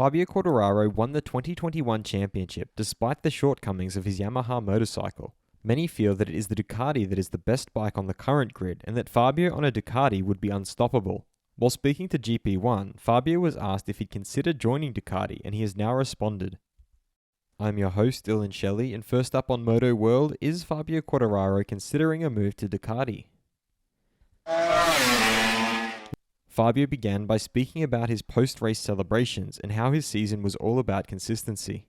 Fabio Quartararo won the 2021 championship despite the shortcomings of his Yamaha motorcycle. Many feel that it is the Ducati that is the best bike on the current grid and that Fabio on a Ducati would be unstoppable. While speaking to GP1, Fabio was asked if he'd consider joining Ducati and he has now responded. I'm your host Dillon Shelley, and first up on Moto World, is Fabio Quartararo considering a move to Ducati? Fabio began by speaking about his post-race celebrations and how his season was all about consistency.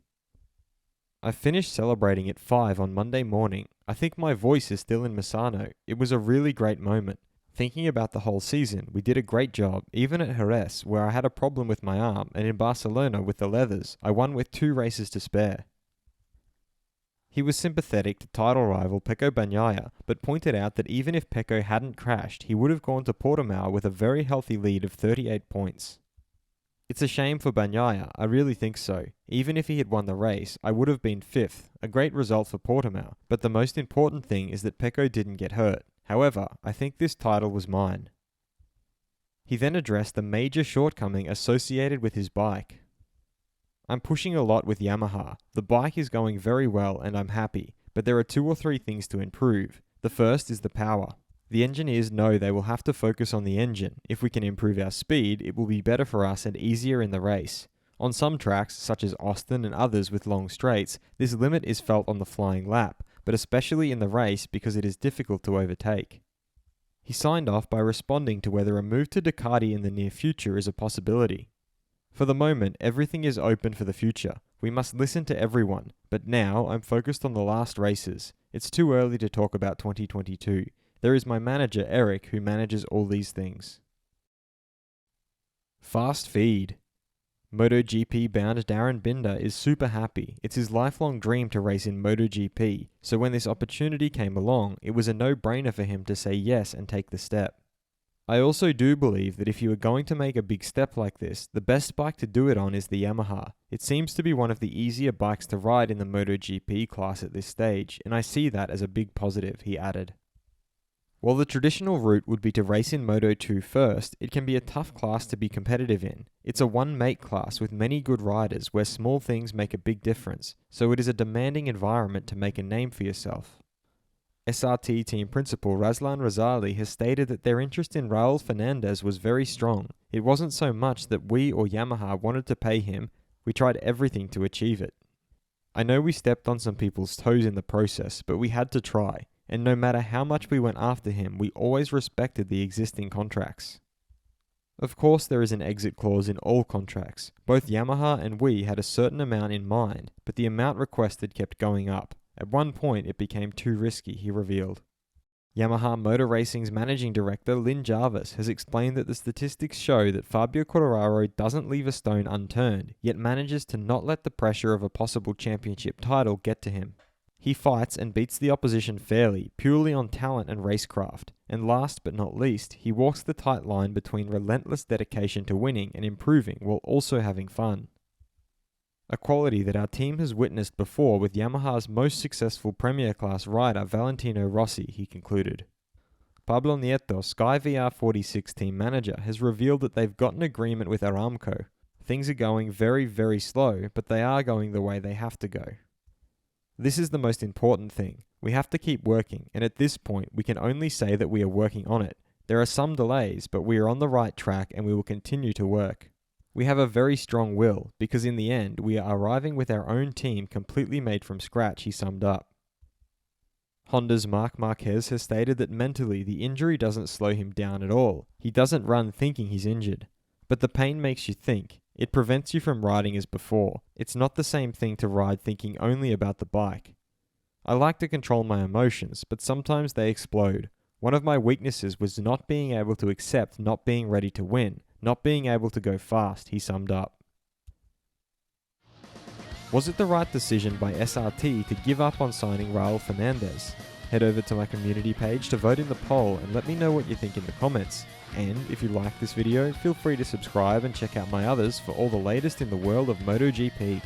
I finished celebrating at 5 on Monday morning. I think my voice is still in Misano. It was a really great moment. Thinking about the whole season, we did a great job, even at Jerez, where I had a problem with my arm, and in Barcelona with the leathers, I won with 2 races to spare. He was sympathetic to title rival Pecco Bagnaia, but pointed out that even if Pecco hadn't crashed, he would have gone to Portimao with a very healthy lead of 38 points. It's a shame for Bagnaia, I really think so. Even if he had won the race, I would have been 5th, a great result for Portimao, but the most important thing is that Pecco didn't get hurt. However, I think this title was mine. He then addressed the major shortcoming associated with his bike. I'm pushing a lot with Yamaha. The bike is going very well and I'm happy, but there are 2 or 3 things to improve. The first is the power. The engineers know they will have to focus on the engine. If we can improve our speed, it will be better for us and easier in the race. On some tracks, such as Austin and others with long straights, this limit is felt on the flying lap, but especially in the race because it is difficult to overtake. He signed off by responding to whether a move to Ducati in the near future is a possibility. For the moment, everything is open for the future. We must listen to everyone, but now I'm focused on the last races. It's too early to talk about 2022. There is my manager Eric who manages all these things. Fast feed. MotoGP bound Darren Binder is super happy. It's his lifelong dream to race in MotoGP, so when this opportunity came along, it was a no-brainer for him to say yes and take the step. I also do believe that if you are going to make a big step like this, the best bike to do it on is the Yamaha. It seems to be one of the easier bikes to ride in the MotoGP class at this stage, and I see that as a big positive, he added. While the traditional route would be to race in Moto2 first, it can be a tough class to be competitive in. It's a one-mate class with many good riders where small things make a big difference, so it is a demanding environment to make a name for yourself. SRT team principal Razlan Razali has stated that their interest in Raul Fernandez was very strong. It wasn't so much that we or Yamaha wanted to pay him, we tried everything to achieve it. I know we stepped on some people's toes in the process, but we had to try, and no matter how much we went after him, we always respected the existing contracts. Of course there is an exit clause in all contracts. Both Yamaha and we had a certain amount in mind, but the amount requested kept going up. At one point, it became too risky, he revealed. Yamaha Motor Racing's managing director, Lynn Jarvis, has explained that the statistics show that Fabio Quartararo doesn't leave a stone unturned, yet manages to not let the pressure of a possible championship title get to him. He fights and beats the opposition fairly, purely on talent and racecraft. And last but not least, he walks the tight line between relentless dedication to winning and improving while also having fun. A quality that our team has witnessed before with Yamaha's most successful Premier Class rider Valentino Rossi, he concluded. Pablo Nieto, Sky VR46 team manager, has revealed that they've got an agreement with Aramco. Things are going very, very slow, but they are going the way they have to go. This is the most important thing. We have to keep working, and at this point we can only say that we are working on it. There are some delays, but we are on the right track and we will continue to work. We have a very strong will, because in the end, we are arriving with our own team completely made from scratch, he summed up. Honda's Marc Marquez has stated that mentally the injury doesn't slow him down at all. He doesn't run thinking he's injured. But the pain makes you think. It prevents you from riding as before. It's not the same thing to ride thinking only about the bike. I like to control my emotions, but sometimes they explode. One of my weaknesses was not being able to accept not being ready to win. Not being able to go fast, he summed up. Was it the right decision by SRT to give up on signing Raul Fernandez? Head over to my community page to vote in the poll and let me know what you think in the comments. And if you like this video, feel free to subscribe and check out my others for all the latest in the world of MotoGP.